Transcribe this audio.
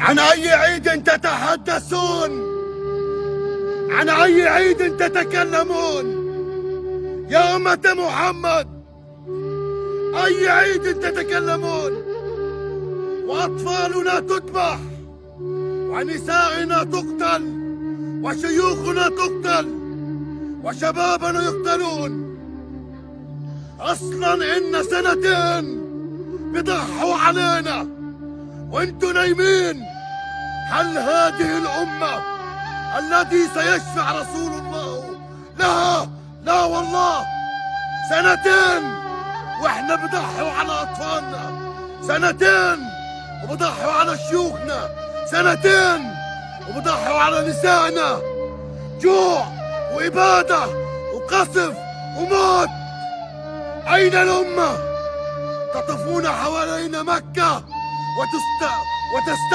عن أي عيد تتحدثون؟ عن أي عيد تتكلمون يا أمة محمد؟ أي عيد تتكلمون وأطفالنا تذبح ونسائنا تقتل وشيوخنا تقتل وشبابنا يقتلون؟ أصلا إن سنتين بضحوا علينا وانتوا نايمين. هل هذه الأمة التي سيشفع رسول الله لها؟ لا والله، سنتين واحنا بضحوا على أطفالنا، سنتين وبضحوا على شيوخنا، سنتين وبضحوا على نسائنا، جوع وإبادة وقصف وموت. أين الأمة؟ تطوفون حوالين مكة وتست